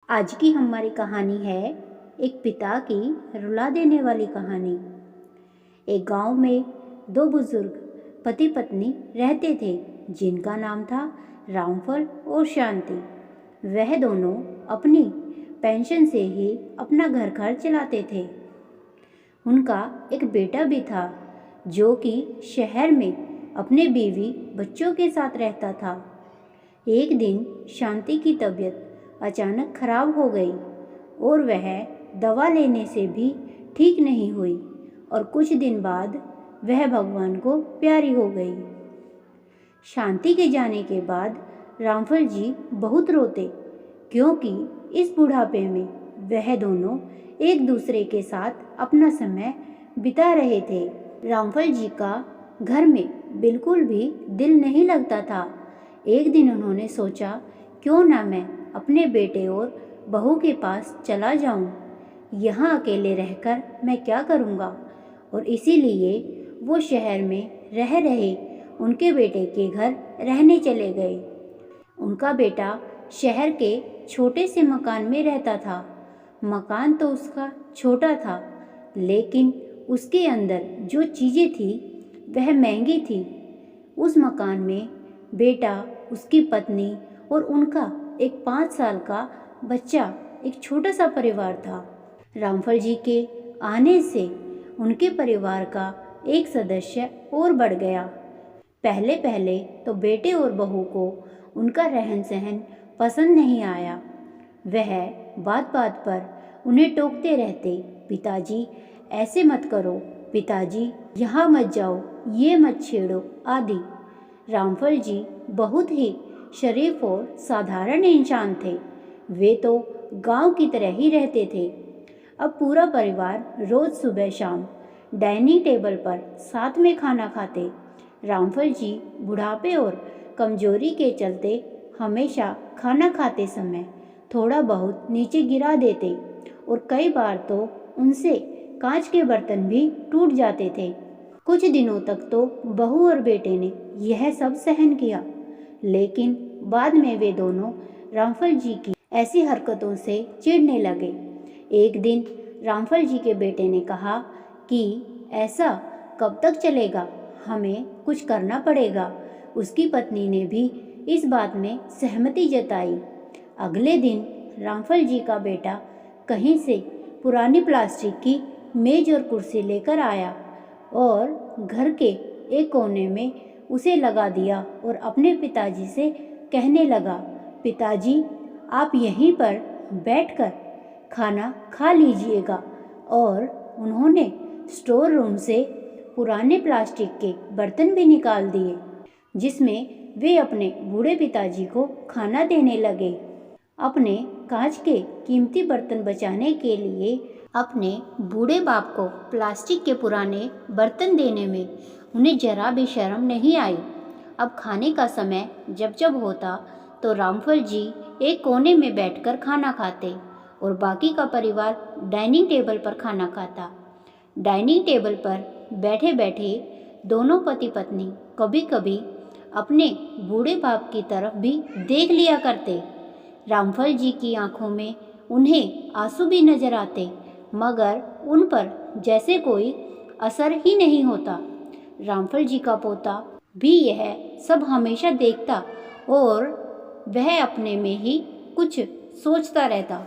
आज की हमारी कहानी है एक पिता की रुला देने वाली कहानी। एक गांव में दो बुजुर्ग पति पत्नी रहते थे जिनका नाम था रामफल और शांति। वह दोनों अपनी पेंशन से ही अपना घर खर्च चलाते थे। उनका एक बेटा भी था जो कि शहर में अपने बीवी बच्चों के साथ रहता था। एक दिन शांति की तबीयत अचानक खराब हो गई और वह दवा लेने से भी ठीक नहीं हुई और कुछ दिन बाद वह भगवान को प्यारी हो गई। शांति के जाने के बाद रामफल जी बहुत रोते क्योंकि इस बुढ़ापे में वह दोनों एक दूसरे के साथ अपना समय बिता रहे थे। रामफल जी का घर में बिल्कुल भी दिल नहीं लगता था। एक दिन उन्होंने सोचा क्यों ना मैं अपने बेटे और बहू के पास चला जाऊं। यहाँ अकेले रहकर मैं क्या करूँगा। और इसीलिए वो शहर में रह रहे उनके बेटे के घर रहने चले गए। उनका बेटा शहर के छोटे से मकान में रहता था। मकान तो उसका छोटा था लेकिन उसके अंदर जो चीज़ें थी वह महंगी थी। उस मकान में बेटा, उसकी पत्नी और उनका एक 5 साल का बच्चा, एक छोटा सा परिवार था। रामफल जी के आने से उनके परिवार का एक सदस्य और बढ़ गया। पहले पहले तो बेटे और बहू को उनका रहन सहन पसंद नहीं आया। वह बात बात पर उन्हें टोकते रहते, पिताजी ऐसे मत करो, पिताजी यहाँ मत जाओ, ये मत छेड़ो आदि। रामफल जी बहुत ही शरीफ और साधारण इंसान थे। वे तो गांव की तरह ही रहते थे। अब पूरा परिवार रोज सुबह शाम डाइनिंग टेबल पर साथ में खाना खाते। रामफल जी बुढ़ापे और कमजोरी के चलते हमेशा खाना खाते समय थोड़ा बहुत नीचे गिरा देते और कई बार तो उनसे कांच के बर्तन भी टूट जाते थे। कुछ दिनों तक तो बहू और बेटे ने यह सब सहन किया, लेकिन बाद में वे दोनों रामफल जी की ऐसी हरकतों से चिढ़ने लगे। एक दिन रामफल जी के बेटे ने कहा कि ऐसा कब तक चलेगा, हमें कुछ करना पड़ेगा। उसकी पत्नी ने भी इस बात में सहमति जताई। अगले दिन रामफल जी का बेटा कहीं से पुरानी प्लास्टिक की मेज और कुर्सी लेकर आया और घर के एक कोने में उसे लगा दिया और अपने पिताजी से कहने लगा, पिताजी आप यहीं पर बैठकर खाना खा लीजिएगा। और उन्होंने स्टोर रूम से पुराने प्लास्टिक के बर्तन भी निकाल दिए जिसमें वे अपने बूढ़े पिताजी को खाना देने लगे। अपने कांच के कीमती बर्तन बचाने के लिए अपने बूढ़े बाप को प्लास्टिक के पुराने बर्तन देने में उन्हें जरा भी शर्म नहीं आई। अब खाने का समय जब जब होता तो रामफल जी एक कोने में बैठकर खाना खाते और बाकी का परिवार डाइनिंग टेबल पर खाना खाता। डाइनिंग टेबल पर बैठे बैठे दोनों पति पत्नी कभी कभी अपने बूढ़े बाप की तरफ भी देख लिया करते। रामफल जी की आंखों में उन्हें आंसू भी नजर आते मगर उन पर जैसे कोई असर ही नहीं होता। रामफल जी का पोता भी यह सब हमेशा देखता और वह अपने में ही कुछ सोचता रहता।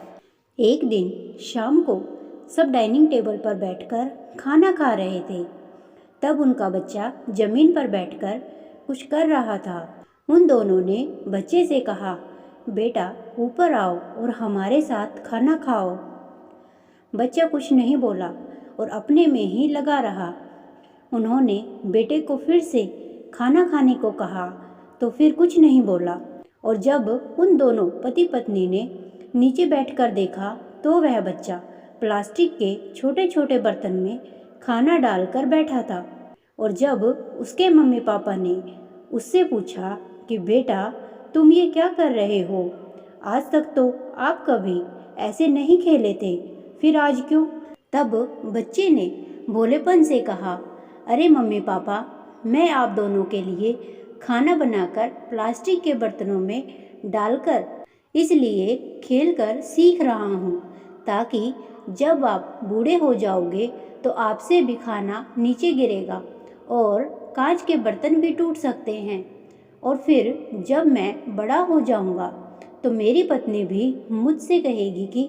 एक दिन शाम को सब डाइनिंग टेबल पर बैठकर खाना खा रहे थे। तब उनका बच्चा जमीन पर बैठकर कुछ कर रहा था। उन दोनों ने बच्चे से कहा, बेटा ऊपर आओ और हमारे साथ खाना खाओ। बच्चा कुछ नहीं बोला और अपने में ही लगा रहा। उन्होंने बेटे को फिर से खाना खाने को कहा तो फिर कुछ नहीं बोला और जब उन दोनों पति पत्नी ने नीचे बैठकर देखा तो वह बच्चा प्लास्टिक के छोटे छोटे बर्तन में खाना डालकर बैठा था। और जब उसके मम्मी पापा ने उससे पूछा कि बेटा तुम ये क्या कर रहे हो, आज तक तो आप कभी ऐसे नहीं खेले थे, फिर आज क्यों? तब बच्चे ने भोलेपन से कहा, अरे मम्मी पापा, मैं आप दोनों के लिए खाना बनाकर प्लास्टिक के बर्तनों में डालकर इसलिए खेलकर सीख रहा हूँ, ताकि जब आप बूढ़े हो जाओगे तो आपसे भी खाना नीचे गिरेगा और कांच के बर्तन भी टूट सकते हैं। और फिर जब मैं बड़ा हो जाऊँगा तो मेरी पत्नी भी मुझसे कहेगी कि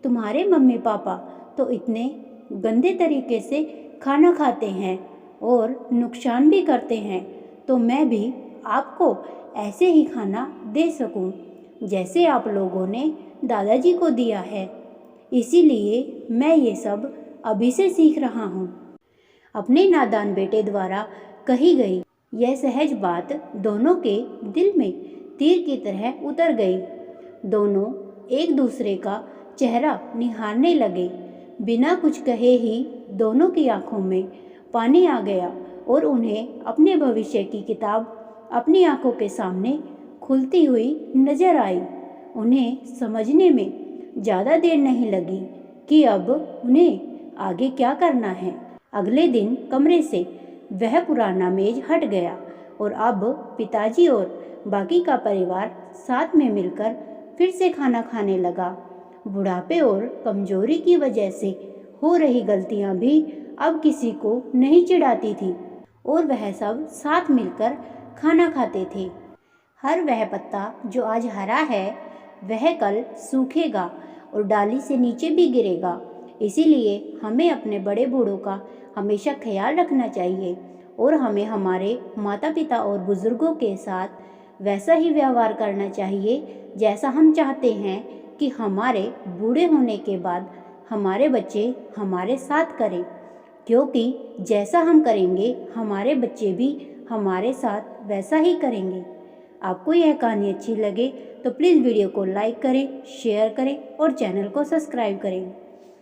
तुम्हारे मम्मी पापा तो इतने गंदे तरीके से खाना खाते हैं और नुकसान भी करते हैं, तो मैं भी आपको ऐसे ही खाना दे सकूं जैसे आप लोगों ने दादाजी को दिया है। इसीलिए मैं ये सब अभी से सीख रहा हूँ। अपने नादान बेटे द्वारा कही गई यह सहज बात दोनों के दिल में तीर की तरह उतर गई। दोनों एक दूसरे का चेहरा निहारने लगे। बिना कुछ कहे ही दोनों की आंखों में पानी आ गया और उन्हें अपने भविष्य की किताब अपनी आंखों के सामने खुलती हुई नजर आई। उन्हें समझने में ज़्यादा देर नहीं लगी कि अब उन्हें आगे क्या करना है। अगले दिन कमरे से वह पुराना मेज हट गया और अब पिताजी और बाकी का परिवार साथ में मिलकर फिर से खाना खाने लगा। बुढ़ापे और कमजोरी की वजह से हो रही गलतियां भी अब किसी को नहीं चिढ़ाती थी और वह सब साथ मिलकर खाना खाते थे। हर वह पत्ता जो आज हरा है वह कल सूखेगा और डाली से नीचे भी गिरेगा। इसीलिए हमें अपने बड़े बूढ़ों का हमेशा ख्याल रखना चाहिए और हमें हमारे माता पिता और बुजुर्गों के साथ वैसा ही व्यवहार करना चाहिए जैसा हम चाहते हैं कि हमारे बूढ़े होने के बाद हमारे बच्चे हमारे साथ करें, क्योंकि जैसा हम करेंगे हमारे बच्चे भी हमारे साथ वैसा ही करेंगे। आपको यह कहानी अच्छी लगे तो प्लीज़ वीडियो को लाइक करें, शेयर करें और चैनल को सब्सक्राइब करें।